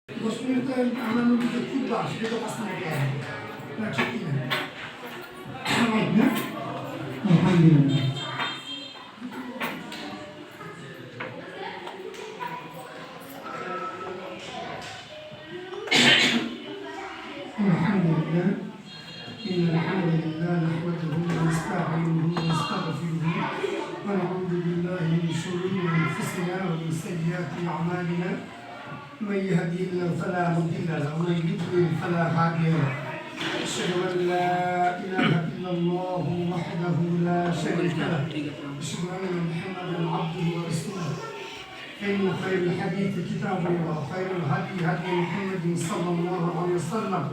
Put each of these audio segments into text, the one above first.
10 minute আমরা নদীতে খুব সেটা তো 5 মিনিট লাগে না ঠিক না আলহামদুলিল্লাহ আলহামদুলিল্লাহ إن الحمد لله نحمده ونستعينه ونستغفره ونعوذ بالله من شرور أنفسنا ومن سيئات أعمالنا من يهدي الله فلا مضل له ومن يضلل فلا هادي له أشهد أن لا إله إلا الله وحده لا شريك له أشهد أن محمدا عبده ورسوله إن خير الحديث كتاب الله خير الهدي هدي محمد صلى الله عليه وسلم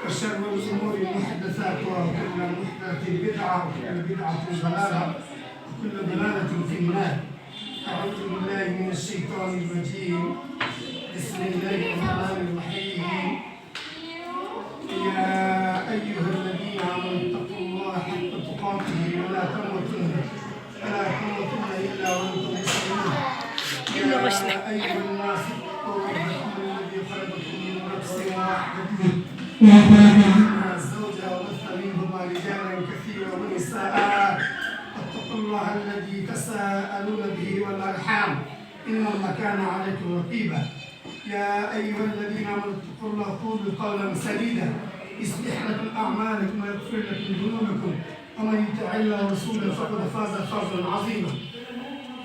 وشر الأمور محدثاتها وكل محدثة بدعة وكل بدعة ضلالة وكل ضلالة في النار أعوذ بالله من الشيطان الرجيم بسم الله الرحمن الرحيم يا أيها الذين آمنوا اتقوا الله حق تقاته ولا تموتن إلا وأنتم مسلمون يا أيها الناس اتقوا ربكم الذي خلقكم من نفس واحدة وخلق زوجها وبث منهما رجالا كثيرا ونساء اتقوا الله الذي تساءلون به والارحام ان الله كان عليكم رقيبا يا ايها الذين امنوا اتقوا الله قولوا قولا سديدا يصلح لكم اعمالكم ويغفر لكم ذنوبكم ومن يطع الله ورسوله فقد فاز فوزا عظيما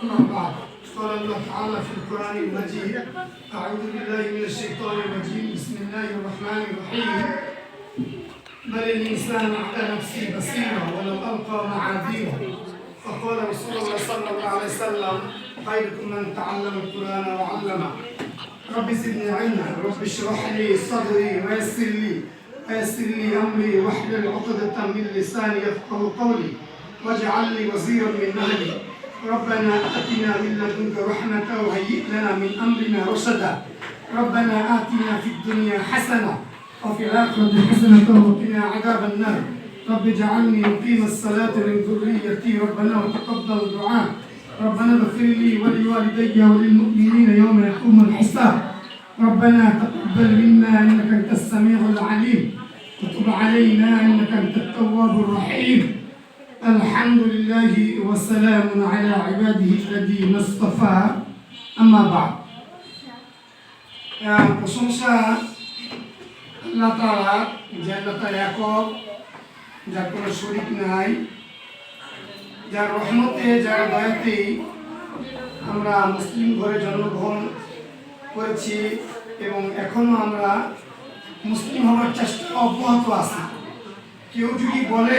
اما بعد قال الله تعالى في القرآن المجيد أعوذ بالله من الشيطان الرجيم بسم الله الرحمن الرحيم بل الإنسان على نفسه بصيرا ولو ألقى معاذيره فقال رسول الله صلى الله عليه وسلم خيركم من تعلم القرآن وعلمه رب زدني علما رب اشرح لي صدري ويسر لي أمري واحلل عقدة من لساني يفقه قولي واجعل لي وزيرا من أهلي ربنا آتنا من لدنك رحمة وهيئ لنا من أمرنا رشدا ربنا آتنا في الدنيا حسنة وفي الآخرة حسنة وقنا عذاب النار رب اجعلني مقيم الصلاة من ذريتي ربنا وتقبل دعاء ربنا اغفر لي ولوالدي وللمؤمنين يوم يقوم الحساب ربنا تقبل منا إنك أنت السميع العليم وتب علينا إنك أنت التواب الرحيم الحمد لله وسلام على عباده الذين اصطفى أما بعد প্রশংসা আল্লাহ তাআলা যে আল্লাহ তাআলা একক যার কোনো শরীক নাই যার রহমতে যার দয়াতে আমরা মুসলিম ঘরে জন্মগ্রহণ করেছি এবং এখনো আমরা মুসলিম হওয়ার চেষ্টা অব্যাহত আছে কেউ যদি বলে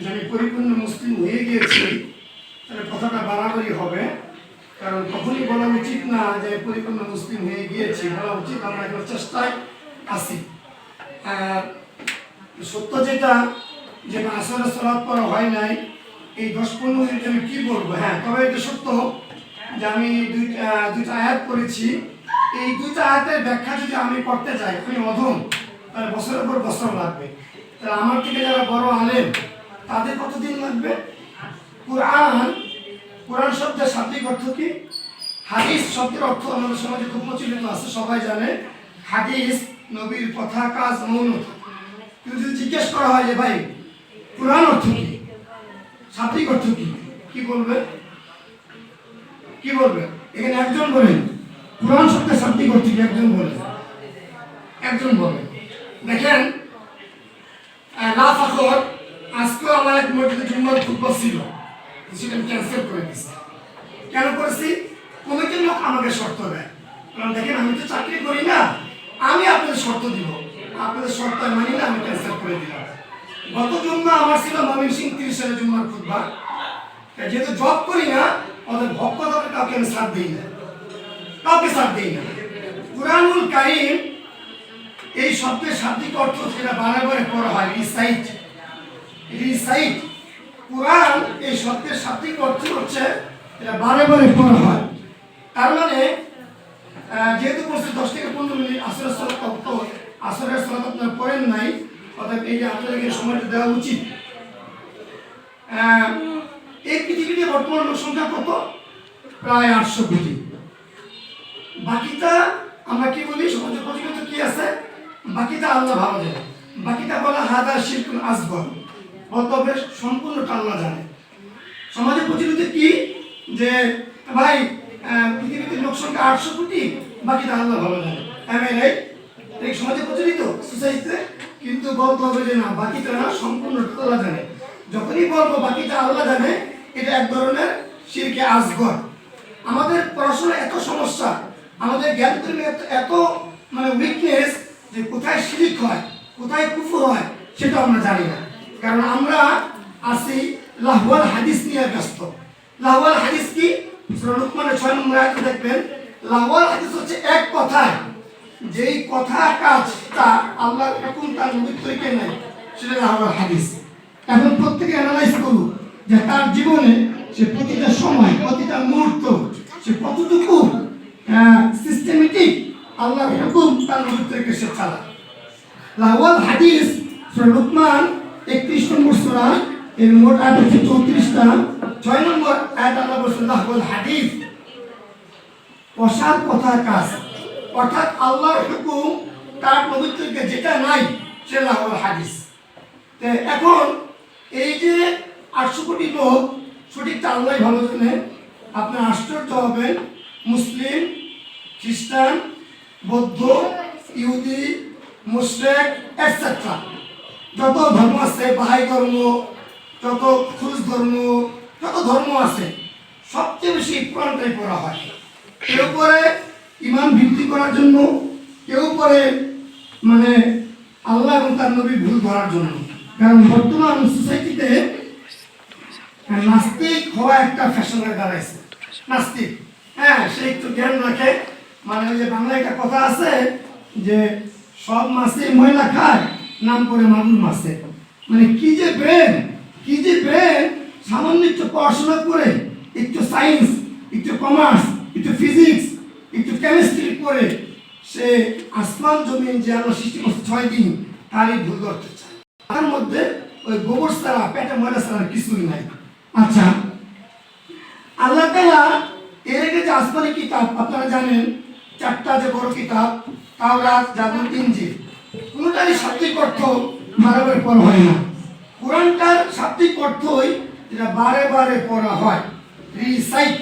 যে আমি পরিপূর্ণ মুসলিম হয়ে গিয়েছি তাহলে কথাটা বাড়াবাড়ি হবে কারণ তখনই বলা উচিত না যে পরিপূর্ণ মুসলিম হয়ে গিয়েছি বলা উচিত আমরা এখন চেষ্টায় আছি সত্য যেটা যে আসরে সালাত পড়া হয় নাই এই 10-15 মিনিট আমি কী বলবো হ্যাঁ তবে এটা সত্য যে আমি দুইটা আয়াত পড়েছি এই দুইটা আয়াতের ব্যাখ্যা যদি আমি করতে যাই আমি অধম তাহলে বছরের পর বছর লাগবে তাহলে আমার থেকে যারা বড় আলেম তাদের কতদিন লাগবে কোরআন শব্দের শাব্দিক অর্থ কি হাদিস শব্দের অর্থ আমাদের সমাজে খুব প্রচলিত আছে সবাই জানে হাদিস নবীর কথা কাজ মৌনতা কিন্তু যদি জিজ্ঞেস করা হয় যে ভাই কোরআন অর্থ কি শাব্দিক অর্থ কি কি বলবে এখানে একজন বলেন কোরআন শব্দের শাব্দিক অর্থ কি একজন বলেন দেখেন লাফাখর আজকেও আমার এক মসজিদে জুম্মার খুতবা ছিল সেটা আমি ক্যান্সেল করে দিচ্ছি কেন করেছি কমিটির লোক আমাকে শর্ত দেয় কারণ দেখেন আমি তো চাকরি করি না আমি আপনাদের শর্ত দিব আপনাদের শর্ত মানি না আমি ক্যান্সেল করে দিলাম গত জুম্মা আমার ছিল ময়মনসিংহ 30 সালে জুম্মার খুতবা যেহেতু জব করি না ওদের ভক্তদের কাউকে আমি সাথ দিই না কুরআনুল কারীম এই শব্দের শাব্দিক অর্থ যেটা বারে পড়া হয় রিসাইট কোরআন এই শব্দের শাব্দিক অর্থ হচ্ছে এটা বারে পড়া হয় তার মানে যেহেতু বলছে 10 থেকে 15 মিনিট আসরের সালাত আপনারা পড়েন নাই অর্থাৎ এই যে আপনাদেরকে সময়টা দেওয়া উচিত এই পৃথিবীতে বর্তমান লোক সংখ্যা কত প্রায় 800 কোটি বাকিটা আমরা কি বলি সমাজে প্রচলিত কি আছে, বাকিটা আল্লাহ ভালো জানে, বাকিটা বলা হাদা শিরকুন আসগর, বলতে হবে সম্পূর্ণটা আল্লাহ জানে। সমাজে প্রচলিত কি যে ভাই পৃথিবীতে লোক সংখ্যা 800 কোটি, বাকিটা আল্লাহ ভালো জানে, এই সমাজে প্রচলিত সোসাইটিতে। কিন্তু বলতে হবে যে না, বাকিটা না, সম্পূর্ণটা আল্লাহ জানে। যখনই বলবো বাকিটা আল্লাহ জানে, এটা এক ধরনের শিরকে আসগর। আমাদের পড়াশোনা এত সমস্যা, আমাদের জ্ঞান এত মানে উইকনেস, যে কোথায় শিরক হয় কোথায় কুফর হয় সেটা আমরা জানি না। কারণ আমরা আছি লাহওয়াল হাদিস নিয়ে ব্যস্ত। লাহওয়াল হাদিস কি? সূরা লুকমানের 6 নম্বর আয়াতে দেখবেন, লাহওয়াল হাদিস হচ্ছে এক কথায় যেই কথা কাজটা আল্লাহর হুকুম তার নবীর তরিকায় নাই, সেটা লাহওয়াল হাদিস। এখন প্রত্যেকে অ্যানালাইজ করুন যে তার জীবনে সে প্রতিটা সময় প্রতিটা মুহূর্ত সে কতটুকু সিস্টেমেটিক আল্লাহর হুকুম তার নবীর তরিকায় সে চালায়। লাহওয়াল হাদিস সূরা লুকমান 31 নম্বর সূরা, এর মোট আয়াত হচ্ছে 34টা। 6 নম্বর আয়াত আল্লাহ বলেছেন লাহওয়াল হাদিস, অসার কথার কাজ, অর্থাৎ আল্লাহর হুকুম তার নবীর তরিকায় যেটা নাই সে লাহওয়াল হাদিস। এখন এই যে 800 কোটি লোক, সঠিকটা আল্লাহ ভালো জানে। আপনি আশ্চর্য হবেন, মুসলিম, খ্রিস্টান, বৌদ্ধ, ইহুদি, মুশরিক এটসেট্রা যত ধর্ম আছে, বাহাই ধর্ম, যত ক্রুজ ধর্ম, যত ধর্ম আছে, সবচেয়ে বেশি কোরআনটাই পড়া হয়। কেউ পড়ে ইমান বৃদ্ধি করার জন্য, কেউ পড়ে মানে আল্লাহ এবং তার নবী ভুল ধরার জন্য। কারণ বর্তমান সোসাইটিতে নাস্তিক হওয়া একটা ফ্যাশন হয়ে দাঁড়াইছে। নাস্তিক, হ্যাঁ, সে একটু জ্ঞান রাখে, মানে ওই যে বাংলায় একটা কথা আছে যে সব মাছে ময়লা খায়, নাম করে মাগুর মাছে। মানে কি যে ব্রেন, কি যে ব্রেন, সামান্য একটু পড়াশোনা করে, একটু সায়েন্স, একটু কমার্স, একটু ফিজিক্স, একটু কেমিস্ট্রি করে সে আসমান জমিন যে আল্লাহ সৃষ্টি করছে 6 দিন, তারই ভুল করতে চায়। তার মধ্যে ওই গোবর ছাড়া, পেটে ময়লা ছাড়া কিছুই নাই। আচ্ছা, আল্লাহ তাআলা এর আগে যে আসমানি কিতাব আপনারা জানেন, 4টা যে বড় কিতাব, তাওরাত, জাবুর, ইনজিল, কোনটারই শাব্দিক অর্থ বারবার পড়া হয় না। কোরআনটার শাব্দিক অর্থই যেটা বারে বারে পড়া হয়, রিসাইট,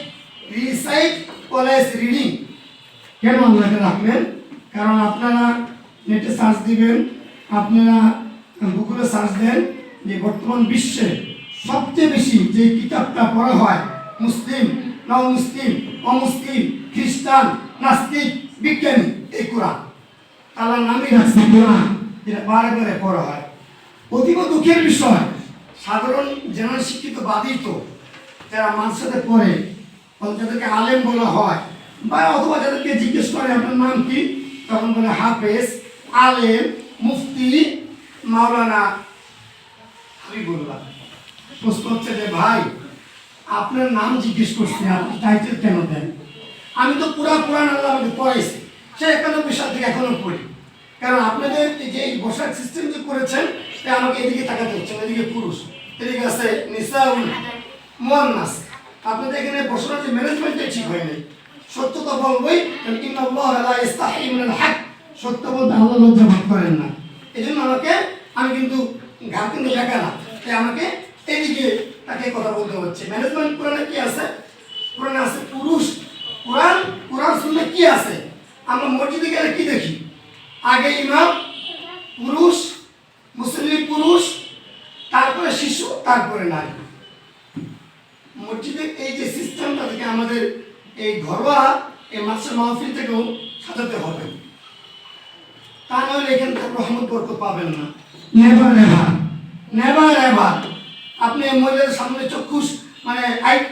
রিসাইট প্লাস রিডিং। কেন আল্লাহ এটা রাখলেন? কারণ আপনারা নেটে সার্চ দিবেন, আপনারা গুগলে সার্চ দেন যে বর্তমান বিশ্বে সবচেয়ে বেশি যে কিতাবটা পড়া হয়, মুসলিম, নন মুসলিম, অমুসলিম, খ্রিস্টান, নাস্তিক, বিজ্ঞানী, এই কোরআন। আল্লাহর নামই রাখছে কোরআন, যেটা বারে বারে পড়া হয়। অতীব দুঃখের বিষয়, সাধারণ জেনারেল শিক্ষিত বাদিত যারা মাদ্রাসাতে পড়ে, যাদেরকে আলেম বলা হয়, বা অথবা যাদেরকে জিজ্ঞেস করে আপনার নাম কি, তখন বলে হাফেজ, আলেম, মুফতি, মাওলানা হাবিবুল্লাহ। প্রশ্ন হচ্ছে যে ভাই, আপনার নাম জিজ্ঞেস করছি, আপনি টাইটেল কেন দেন? আমি তো পুরা কোরআন আল্লাহ আমাকে পড়াইছি, সে 91 সাল থেকে এখনো পড়ি। কারণ আপনাদের যে বসার সিস্টেম যে করেছেন, আমাকে এদিকে তাকাতে হচ্ছে, এদিকে পুরুষ, এদিকে আছে নিসাউন মুয়ান্নাস। আপনাদের এখানে বসানোর যে ম্যানেজমেন্টটাই ঠিক হয়নি। সত্য তো বলবই, ইন্নাল্লাহ লা ইস্তাহি মিনাল হক, সত্য বলতে আল্লাহ লজ্জা বোধ করেন না। এই জন্য আমি কিন্তু ঘাট কিন্তু দেখা না, তাই আমাকে এদিকে তাকে কথা বলতে হচ্ছে। ম্যানেজমেন্ট কোরআনে কি আছে? কোরআনে আছে পুরুষ। কোরআন শুনলে কি আছে? আমরা মসজিদে গেলে কি দেখি? আগে ইমাম পুরুষ, মুসল্লি পুরুষ, তারপরে শিশু, তারপরে নারী। মসজিদে এই যে সিস্টেমটা থেকে আমাদের এই ঘরোয়া এই মাদ্রাসা মাহফিল থেকেও সাজাতে হবে, তা নইলে এখান থেকে রহমত বরকত পাবেন না। নেভার এভার, নেভার এভার আপনি মহিলাদের সামনে চক্ষুষ মানে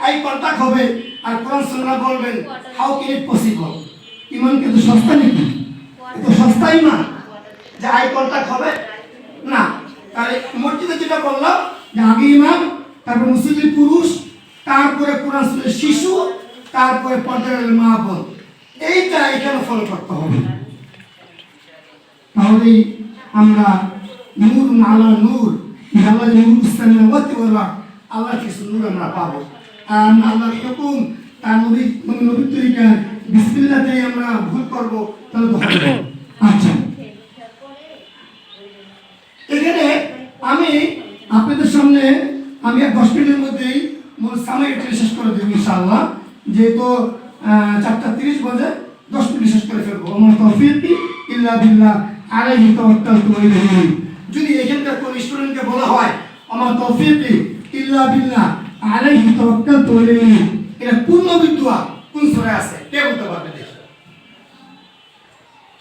আই কন্টাক্ট হবে আর কোরআন সুন্নাহ বলবেন, হাউ ক্যান ইট পসিবল? ইমান কিন্তু সস্তা নাকি? এত সস্তা ইমান যে আই কন্টাক্ট হবে না। তাহলে মসজিদে যেটা বললাম যে আগে ইমাম, তারপর মুসলিম পুরুষ, তারপরে কোরআন সুন্নাহ শিশু, তারপরে পর্দার মা বোন, এইটা এখানে ফলো করতে হবে। তাহলেই আমরা নূর আলা নূর, আল্লাহ নূর সামাওয়াতি ওয়াল আরদ, আল্লাহর কিছু নূর আমরা পাবো। আর আল্লাহর হুকুম, তার নবীর তরিকা বিসমিল্লাহতেই আমরা ভুল করব তাহলে তো হবে না। আচ্ছা, এখানে আমি আপনাদের সামনে আমি 10 মিনিটের মধ্যেই মূল সামারিটা শেষ করে দেব ইনশাআল্লাহ। যেহেতু 4:30 বাজে, 10 মিনিট শেষ করে ফেলবো। আমার তৌফিক ইল্লা বিল্লাহ আলাইহি তাওয়াক্কালতু ওয়া ইলাইহি উনীব। যদি এখানকার কোন স্টুডেন্টকে বলা হয় আমার তৌফিক ইল্লা বিল্লাহ আলাইহি তাওয়াক্কালতু ওয়া ইলাইহি উনীব, এটা কোন নবীর দোয়া কোন সূরায় আছে কে বলতে পারবে? দেখি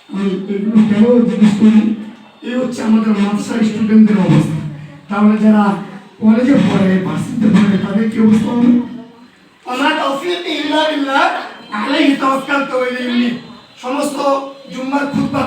আমি এগুলো কেন জিজ্ঞেস করি, এই হচ্ছে আমাদের মাদ্রাসার স্টুডেন্টদের অবস্থা। তাহলে যারা কলেজে পড়ে, ভার্সিটিতে পড়ে, তাদের কি অবস্থা হবে? ওমা তাওফীকি ইল্লা বিল্লাহ আলাইহি তাওয়াক্কালতু ওয়া ইলাইহি উনীব। সমস্ত জুম্মার খুতবা